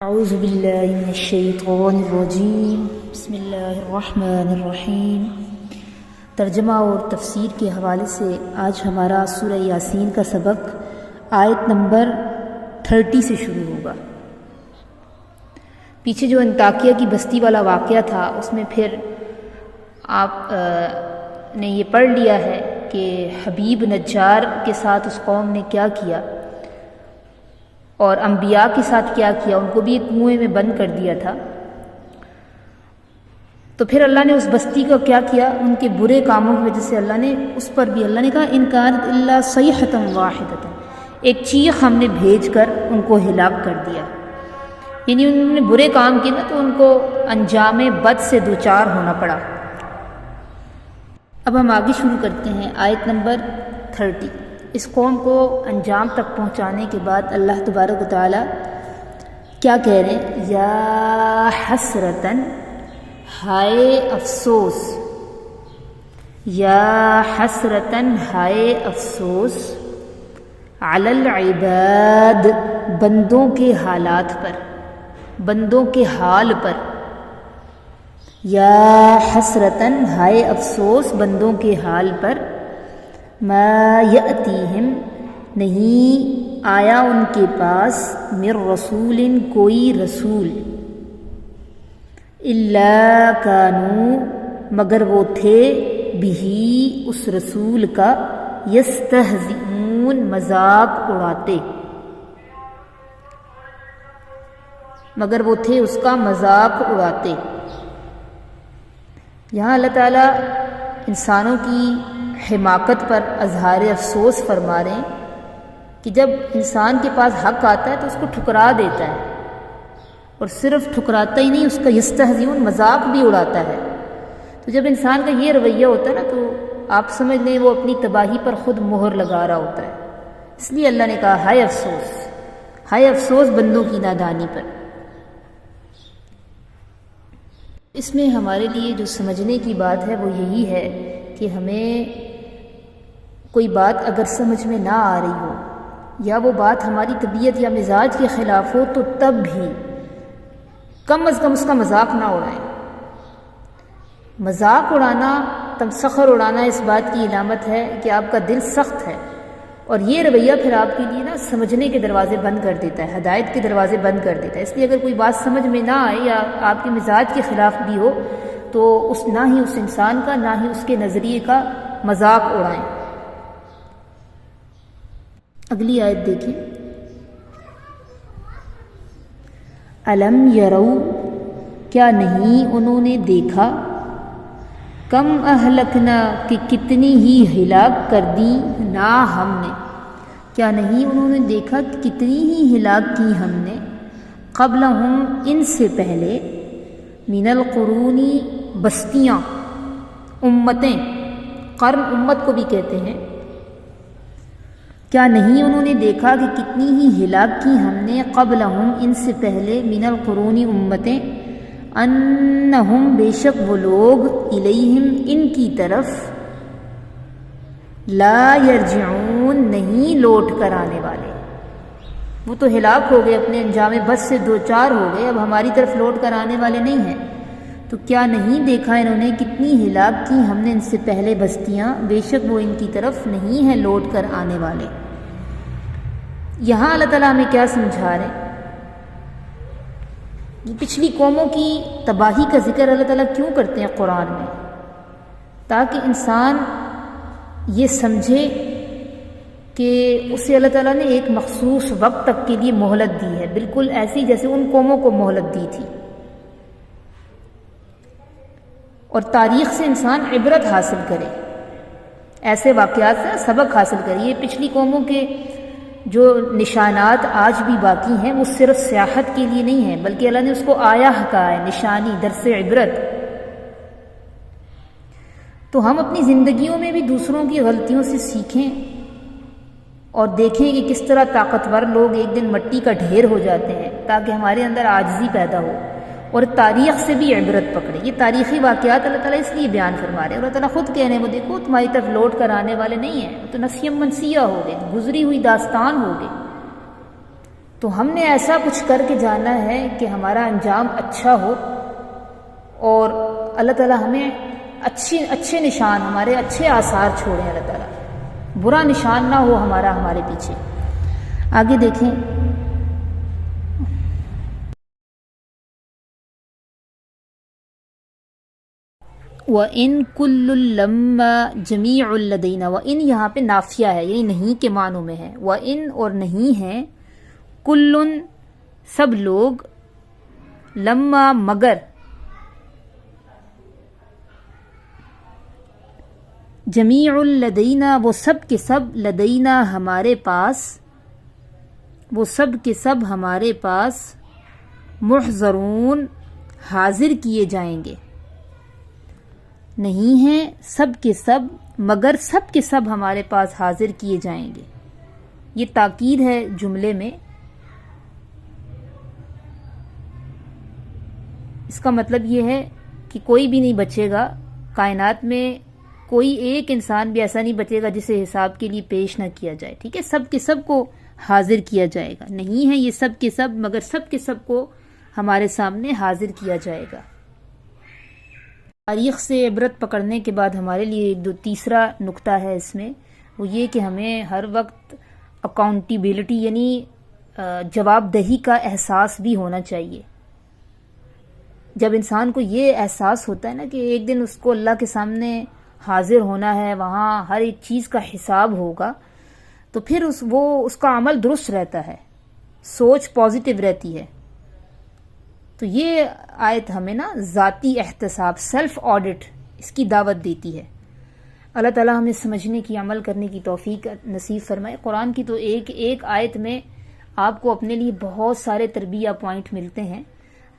اعوذ باللہ من الشیطان الرجیم بسم اللہ الرحمن الرحیم۔ ترجمہ اور تفسیر کے حوالے سے آج ہمارا سورہ یاسین کا سبق آیت نمبر 30 سے شروع ہوگا۔ پیچھے جو انطاکیہ کی بستی والا واقعہ تھا اس میں پھر آپ نے یہ پڑھ لیا ہے کہ حبیب نجار کے ساتھ اس قوم نے کیا کیا اور انبیاء کے ساتھ کیا کیا، ان کو بھی ایک کنویں میں بند کر دیا تھا۔ تو پھر اللہ نے اس بستی کو کیا کیا، ان کے برے کاموں کی وجہ سے اللہ نے اس پر بھی اللہ نے کہا ان کانت الا صیحۃ واحدۃ، ایک چیخ ہم نے بھیج کر ان کو ہلاک کر دیا، یعنی انہوں نے برے کام کیے نا تو ان کو انجام بد سے دوچار ہونا پڑا۔ اب ہم آگے شروع کرتے ہیں آیت نمبر 30۔ اس قوم کو انجام تک پہنچانے کے بعد اللہ تبارک و تعالیٰ کیا کہہ رہے ہیں، یا حسرتاً، ہائے افسوس، یا حسرتاً، ہائے افسوس، علی العباد، بندوں کے حالات پر، بندوں کے حال پر، یا حسرتاً، ہائے افسوس بندوں کے حال پر، ما یأتیہم، نہیں آیا ان کے پاس، من رسول، کوئی رسول، الا کانوا، مگر وہ تھے، بہی، اس رسول کا، یستہزئون، مذاق اڑاتے، مگر وہ تھے اس کا مذاق اڑاتے۔ یہاں اللہ تعالیٰ انسانوں کی حماقت پر اظہار افسوس فرما رہے ہیں کہ جب انسان کے پاس حق آتا ہے تو اس کو ٹھکرا دیتا ہے، اور صرف ٹھکراتا ہی نہیں، اس کا یستہزئون، مذاق بھی اڑاتا ہے۔ تو جب انسان کا یہ رویہ ہوتا ہے نا تو آپ سمجھ لیں وہ اپنی تباہی پر خود مہر لگا رہا ہوتا ہے۔ اس لیے اللہ نے کہا ہائے افسوس، ہائے افسوس بندوں کی نادانی پر۔ اس میں ہمارے لیے جو سمجھنے کی بات ہے وہ یہی ہے کہ ہمیں کوئی بات اگر سمجھ میں نہ آ رہی ہو یا وہ بات ہماری طبیعت یا مزاج کے خلاف ہو تو تب بھی کم از کم اس کا مذاق نہ اڑائیں۔ مذاق اڑانا، تمسخر اڑانا اس بات کی علامت ہے کہ آپ کا دل سخت ہے، اور یہ رویہ پھر آپ کے لیے نا سمجھنے کے دروازے بند کر دیتا ہے، ہدایت کے دروازے بند کر دیتا ہے۔ اس لیے اگر کوئی بات سمجھ میں نہ آئے یا آپ کے مزاج کے خلاف بھی ہو تو نہ ہی اس انسان کا نہ ہی اس کے نظریے کا مذاق اڑائیں۔ اگلی آیت دیکھیں، الم یروا، کیا نہیں انہوں نے دیکھا، کم اہلکنا، کہ کتنی ہی ہلاک کر دی، نا ہم نے، کیا نہیں انہوں نے دیکھا کتنی ہی ہلاک کی ہم نے، قبلہم، ان سے پہلے، من القرون، بستیاں، امتیں، قرن امت کو بھی کہتے ہیں۔ کیا نہیں انہوں نے دیکھا کہ کتنی ہی ہلاک کی ہم نے، قبلہم، ان سے پہلے، من القرون، امتیں، انہم، بے شک وہ لوگ، الیہم، ان کی طرف، لا یرجعون، نہیں لوٹ کر آنے والے۔ وہ تو ہلاک ہو گئے، اپنے انجام بس سے دوچار ہو گئے، اب ہماری طرف لوٹ کر آنے والے نہیں ہیں۔ تو کیا نہیں دیکھا انہوں نے کتنی ہلاک کی ہم نے ان سے پہلے بستیاں، بے شک وہ ان کی طرف نہیں ہیں لوٹ کر آنے والے۔ یہاں اللہ تعالیٰ ہمیں کیا سمجھا رہے ہیں، پچھلی قوموں کی تباہی کا ذکر اللہ تعالیٰ کیوں کرتے ہیں قرآن میں، تاکہ انسان یہ سمجھے کہ اسے اللہ تعالیٰ نے ایک مخصوص وقت تک کے لیے مہلت دی ہے، بالکل ایسی جیسے ان قوموں کو مہلت دی تھی، اور تاریخ سے انسان عبرت حاصل کرے، ایسے واقعات سے سبق حاصل کرے۔ یہ پچھلی قوموں کے جو نشانات آج بھی باقی ہیں وہ صرف سیاحت کے لیے نہیں ہیں، بلکہ اللہ نے اس کو آیا کہا ہے، نشانی، درس عبرت۔ تو ہم اپنی زندگیوں میں بھی دوسروں کی غلطیوں سے سیکھیں اور دیکھیں کہ کس طرح طاقتور لوگ ایک دن مٹی کا ڈھیر ہو جاتے ہیں، تاکہ ہمارے اندر عاجزی پیدا ہو، اور تاریخ سے بھی عبرت پکڑے۔ یہ تاریخی واقعات اللہ تعالیٰ اس لیے بیان فرما رہے ہیں، اور اللہ تعالیٰ خود کہہ رہے ہیں وہ دیکھو تمہاری طرف لوٹ کر آنے والے نہیں ہیں، وہ تو نسیم منسیہ ہو گئے، گزری ہوئی داستان ہو گئی۔ تو تو ہم نے ایسا کچھ کر کے جانا ہے کہ ہمارا انجام اچھا ہو، اور اللہ تعالیٰ ہمیں اچھے نشان، ہمارے اچھے آثار چھوڑیں، اللہ تعالیٰ برا نشان نہ ہو ہمارے پیچھے۔ آگے دیکھیں، وَإِن كُلٌّ لَمَّا جَمِيعٌ لَدَيْنَا، وَإِن یہاں پہ نافیہ ہے، یعنی نہیں کے معنوں میں ہے، وَإِن اور نہیں ہے، کُلٌّ سب لوگ، لما مگر، جمیع لدینا وہ سب کے سب، لدینا ہمارے پاس، وہ سب کے سب ہمارے پاس، محضرون حاضر کیے جائیں گے، نہیں ہیں سب کے سب مگر سب کے سب ہمارے پاس حاضر کیے جائیں گے۔ یہ تاکید ہے جملے میں، اس کا مطلب یہ ہے کہ کوئی بھی نہیں بچے گا کائنات میں، کوئی ایک انسان بھی ایسا نہیں بچے گا جسے حساب کے لیے پیش نہ کیا جائے، ٹھیک ہے، سب کے سب کو حاضر کیا جائے گا، نہیں ہے یہ سب کے سب مگر سب کے سب کو ہمارے سامنے حاضر کیا جائے گا۔ تاریخ سے عبرت پکڑنے کے بعد ہمارے لیے جو تیسرا نقطہ ہے اس میں، وہ یہ کہ ہمیں ہر وقت اکاؤنٹیبلٹی یعنی جواب دہی کا احساس بھی ہونا چاہیے۔ جب انسان کو یہ احساس ہوتا ہے نا کہ ایک دن اس کو اللہ کے سامنے حاضر ہونا ہے، وہاں ہر ایک چیز کا حساب ہوگا، تو پھر اس کا عمل درست رہتا ہے، سوچ پازیٹیو رہتی ہے۔ تو یہ آیت ہمیں نا ذاتی احتساب، سیلف آڈٹ، اس کی دعوت دیتی ہے۔ اللہ تعالیٰ ہمیں سمجھنے کی، عمل کرنے کی توفیق نصیب فرمائے۔ قرآن کی تو ایک آیت میں آپ کو اپنے لیے بہت سارے تربیہ پوائنٹ ملتے ہیں،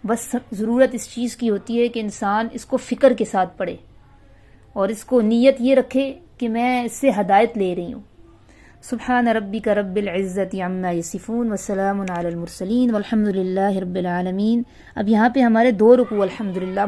بس ضرورت اس چیز کی ہوتی ہے کہ انسان اس کو فکر کے ساتھ پڑھے اور اس کو نیت یہ رکھے کہ میں اس سے ہدایت لے رہی ہوں۔ سبحان ربک رب العزت عما یصفون وسلام علی المرسلین والحمد للہ رب العالمین۔ اب یہاں پہ ہمارے 2 رکوع الحمدللہ